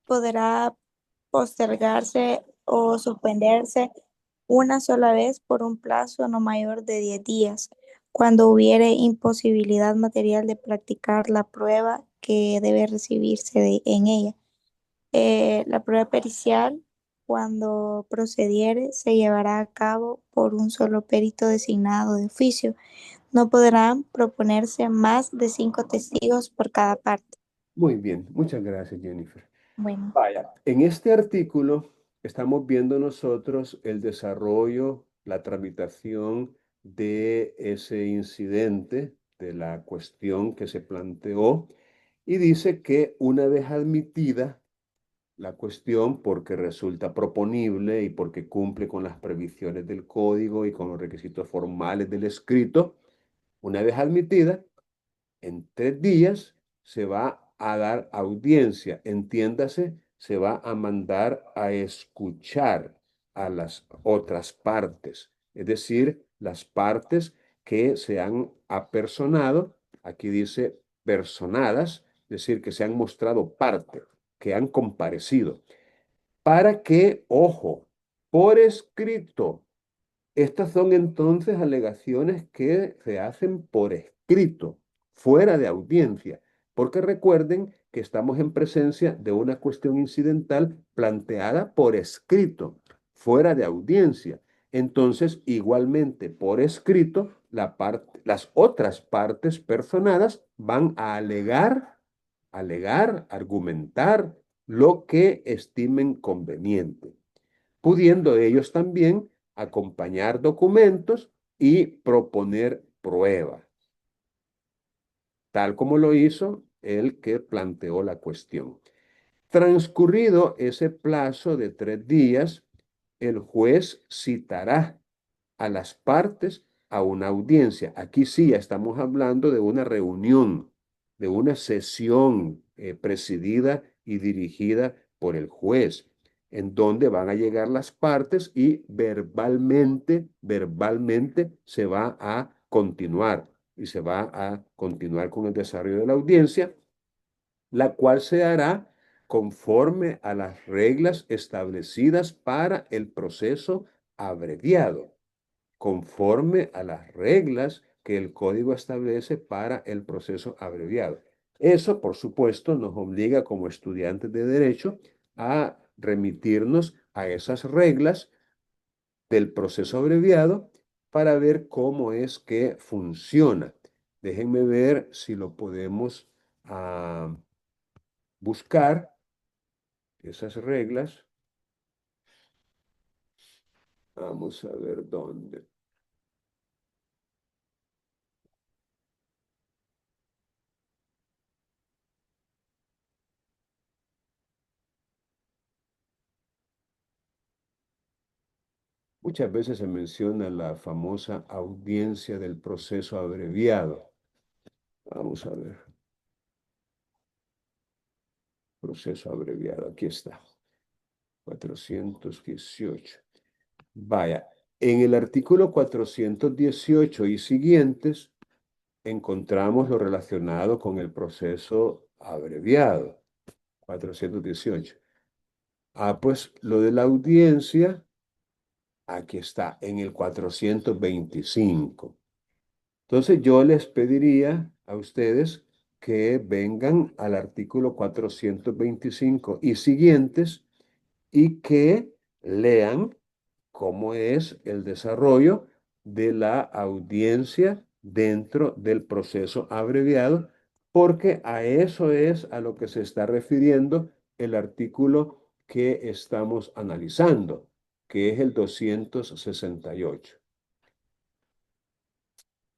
podrá postergarse o suspenderse una sola vez por un plazo no mayor de 10 días, cuando hubiere imposibilidad material de practicar la prueba que debe recibirse en ella. La prueba pericial, cuando procediere, se llevará a cabo por un solo perito designado de oficio. No podrán proponerse más de 5 testigos por cada parte. Muy bien, muchas gracias, Jennifer. Bueno, Vaya, en este artículo estamos viendo nosotros el desarrollo, la tramitación de ese incidente, de la cuestión que se planteó, y dice que una vez admitida la cuestión porque resulta proponible y porque cumple con las previsiones del código y con los requisitos formales del escrito, una vez admitida, en 3 días se va a dar audiencia, entiéndase, se va a mandar a escuchar a las otras partes, es decir, las partes que se han apersonado, aquí dice personadas, es decir, que se han mostrado parte, que han comparecido, para que, ojo, por escrito, estas son entonces alegaciones que se hacen por escrito, fuera de audiencia, porque recuerden que estamos en presencia de una cuestión incidental planteada por escrito, fuera de audiencia. Entonces, igualmente por escrito, las otras partes personadas van a argumentar lo que estimen conveniente, pudiendo ellos también acompañar documentos y proponer pruebas, tal como lo hizo el que planteó la cuestión. Transcurrido ese plazo de 3 días, el juez citará a las partes a una audiencia. Aquí sí ya estamos hablando de una reunión, de una sesión presidida y dirigida por el juez, en donde van a llegar las partes y verbalmente se va a continuar y se va a continuar con el desarrollo de la audiencia, la cual se hará conforme a las reglas establecidas para el proceso abreviado, conforme a las reglas que el código establece para el proceso abreviado. Eso, por supuesto, nos obliga como estudiantes de derecho a remitirnos a esas reglas del proceso abreviado para ver cómo es que funciona. Déjenme ver si lo podemos buscar, esas reglas. Vamos a ver dónde. Muchas veces se menciona la famosa audiencia del proceso abreviado. Vamos a ver. Proceso abreviado. Aquí está. 418. Vaya, en el artículo 418 y siguientes encontramos lo relacionado con el proceso abreviado. 418. Pues lo de la audiencia, aquí está, en el 425. Entonces yo les pediría a ustedes que vengan al artículo 425 y siguientes y que lean cómo es el desarrollo de la audiencia dentro del proceso abreviado, porque a eso es a lo que se está refiriendo el artículo que estamos analizando, que es el 268.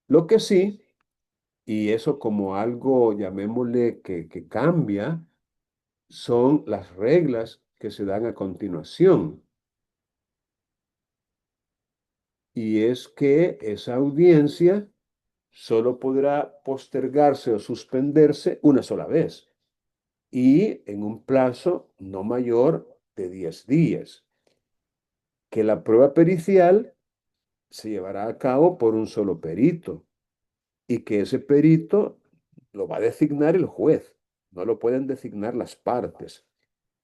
Lo que sí, y eso como algo, llamémosle, que cambia, son las reglas que se dan a continuación. Y es que esa audiencia solo podrá postergarse o suspenderse una sola vez y en un plazo no mayor de 10 días, que la prueba pericial se llevará a cabo por un solo perito y que ese perito lo va a designar el juez, no lo pueden designar las partes,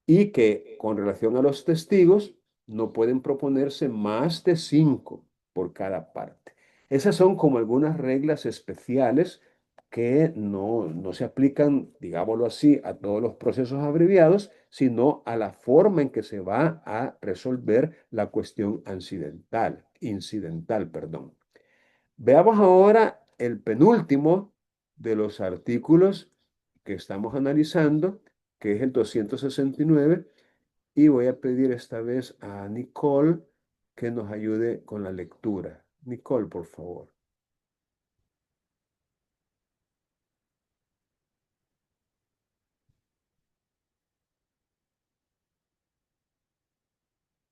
y que con relación a los testigos no pueden proponerse más de 5 por cada parte. Esas son como algunas reglas especiales que no se aplican, digámoslo así, a todos los procesos abreviados, sino a la forma en que se va a resolver la cuestión incidental, perdón. Veamos ahora el penúltimo de los artículos que estamos analizando, que es el 269, y voy a pedir esta vez a Nicole que nos ayude con la lectura. Nicole, por favor.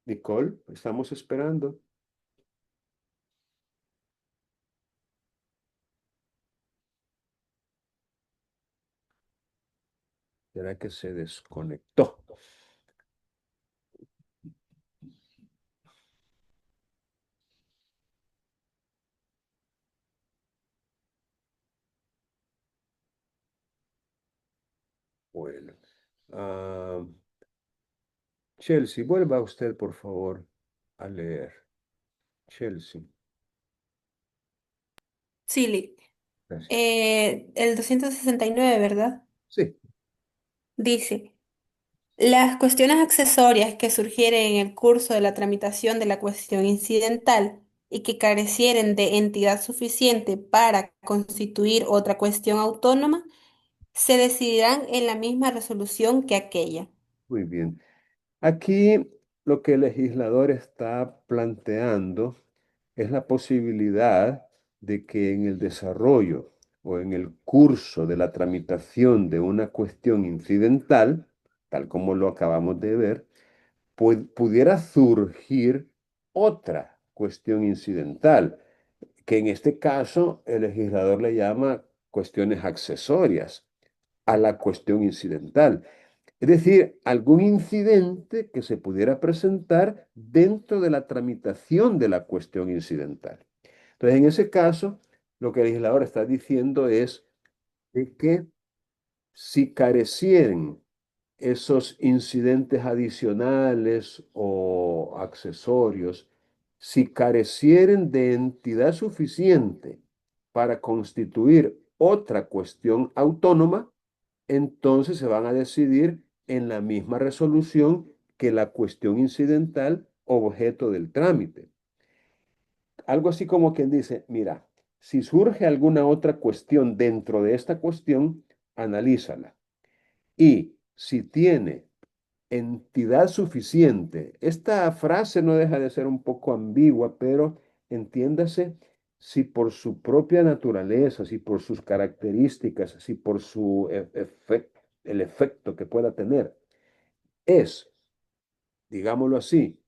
Nicole, estamos esperando. ¿Será que se desconectó? Bueno. ah, Chelsea, vuelva usted, por favor, a leer. Chelsea, Sí, gracias. el 269, ¿verdad? Sí, Dice, las cuestiones accesorias que surgieren en el curso de la tramitación de la cuestión incidental y que carecieren de entidad suficiente para constituir otra cuestión autónoma, se decidirán en la misma resolución que aquella. muy bien. Aquí lo que el legislador está planteando es la posibilidad de que en el desarrollo o en el curso de la tramitación de una cuestión incidental, tal como lo acabamos de ver, pudiera surgir otra cuestión incidental, que en este caso el legislador le llama cuestiones accesorias a la cuestión incidental. Es decir, algún incidente que se pudiera presentar dentro de la tramitación de la cuestión incidental. Entonces, en ese caso, lo que el legislador está diciendo es de que si carecieren esos incidentes adicionales o accesorios, si carecieren de entidad suficiente para constituir otra cuestión autónoma, entonces se van a decidir en la misma resolución que la cuestión incidental objeto del trámite. Algo así como quien dice, mira, si surge alguna otra cuestión dentro de esta cuestión, analízala. Y si tiene entidad suficiente, esta frase no deja de ser un poco ambigua, pero entiéndase si por su propia naturaleza, si por sus características, si por su el efecto que pueda tener, es, digámoslo así,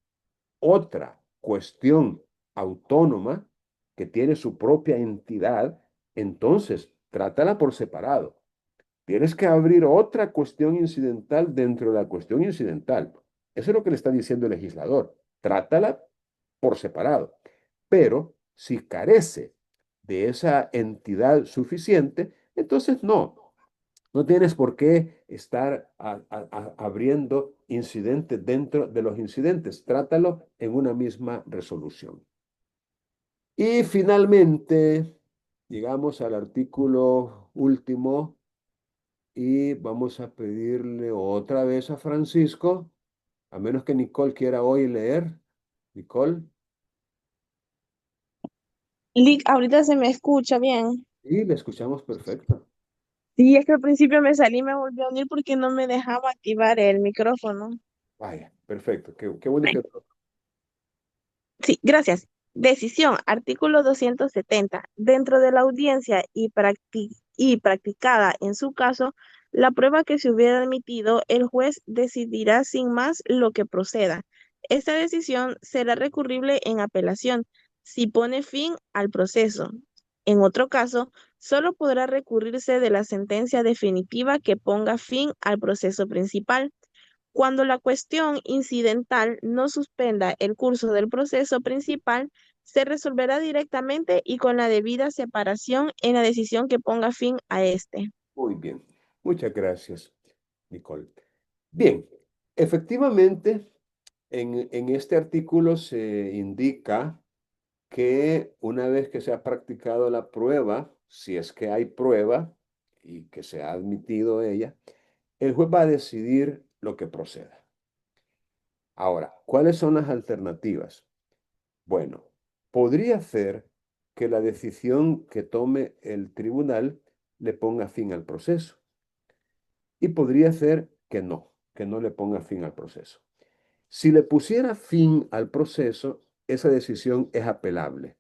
otra cuestión autónoma que tiene su propia entidad, entonces trátala por separado. Tienes que abrir otra cuestión incidental dentro de la cuestión incidental. Eso es lo que le está diciendo el legislador. Trátala por separado. Pero si carece de esa entidad suficiente, entonces no tienes por qué estar abriendo incidentes dentro de los incidentes. Trátalo en una misma resolución. Y finalmente, llegamos al artículo último y vamos a pedirle otra vez a Francisco, a menos que Nicole quiera hoy leer. Nicole, Lick, ahorita se me escucha bien. y le escuchamos perfecto. Sí, es que al principio me salí y me volví a unir porque no me dejaba activar el micrófono. Vaya, perfecto. Qué bueno Ay, que... sí, gracias. Decisión, artículo 270. Dentro de la audiencia y practicada en su caso, la prueba que se hubiera admitido, el juez decidirá sin más lo que proceda. Esta decisión será recurrible en apelación si pone fin al proceso. En otro caso, solo podrá recurrirse de la sentencia definitiva que ponga fin al proceso principal. Cuando la cuestión incidental no suspenda el curso del proceso principal, se resolverá directamente y con la debida separación en la decisión que ponga fin a este. Muy bien. Muchas gracias, Nicole. Bien, efectivamente, en este artículo se indica que una vez que se ha practicado la prueba, si es que hay prueba y que se ha admitido ella, el juez va a decidir lo que proceda. Ahora, ¿cuáles son las alternativas? Bueno, podría ser que la decisión que tome el tribunal le ponga fin al proceso y podría ser que no le ponga fin al proceso. Si le pusiera fin al proceso, esa decisión es apelable.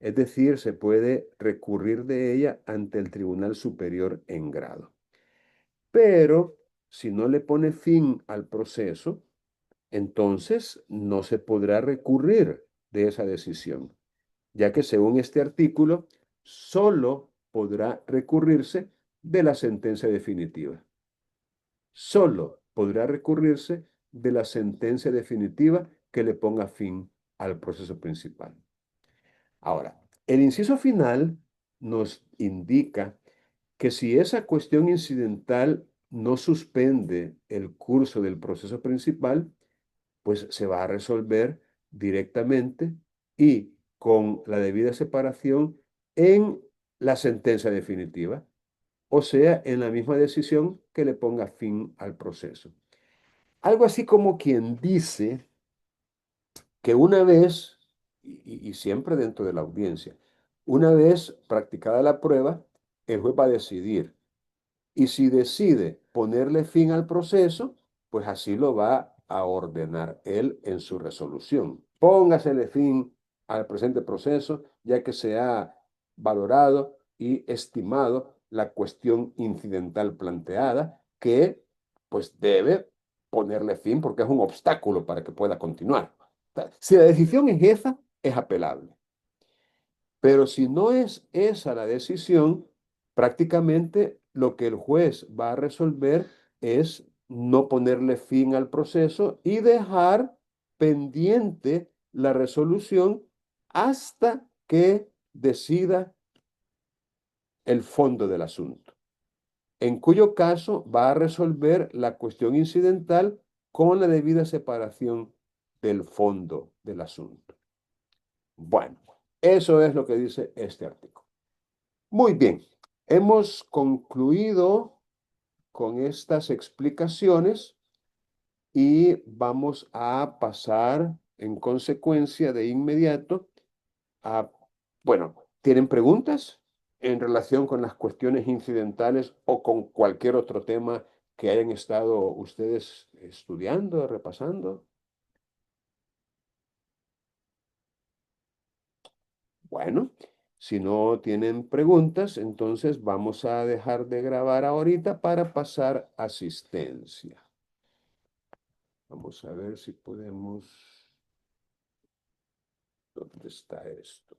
Es decir, se puede recurrir de ella ante el Tribunal Superior en grado. Pero si no le pone fin al proceso, entonces no se podrá recurrir de esa decisión, ya que según este artículo, solo podrá recurrirse de la sentencia definitiva. Solo podrá recurrirse de la sentencia definitiva que le ponga fin al proceso principal. Ahora, el inciso final nos indica que si esa cuestión incidental no suspende el curso del proceso principal, pues se va a resolver directamente y con la debida separación en la sentencia definitiva, o sea, en la misma decisión que le ponga fin al proceso. Algo así como quien dice que una vez, y siempre dentro de la audiencia, una vez practicada la prueba, el juez va a decidir. Y si decide ponerle fin al proceso, pues así lo va a ordenar él en su resolución. Póngasele fin al presente proceso, ya que se ha valorado y estimado la cuestión incidental planteada, que pues debe ponerle fin porque es un obstáculo para que pueda continuar. O sea, si la decisión es esa, es apelable. Pero si no es esa la decisión, prácticamente lo que el juez va a resolver es no ponerle fin al proceso y dejar pendiente la resolución hasta que decida el fondo del asunto, en cuyo caso va a resolver la cuestión incidental con la debida separación del fondo del asunto. Bueno, eso es lo que dice este artículo. Muy bien, hemos concluido con estas explicaciones y vamos a pasar en consecuencia de inmediato a, bueno, ¿tienen preguntas en relación con las cuestiones incidentales o con cualquier otro tema que hayan estado ustedes estudiando, repasando? Bueno, si no tienen preguntas, entonces vamos a dejar de grabar ahorita para pasar asistencia. Vamos a ver si podemos... ¿Dónde está esto?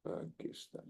Aquí está.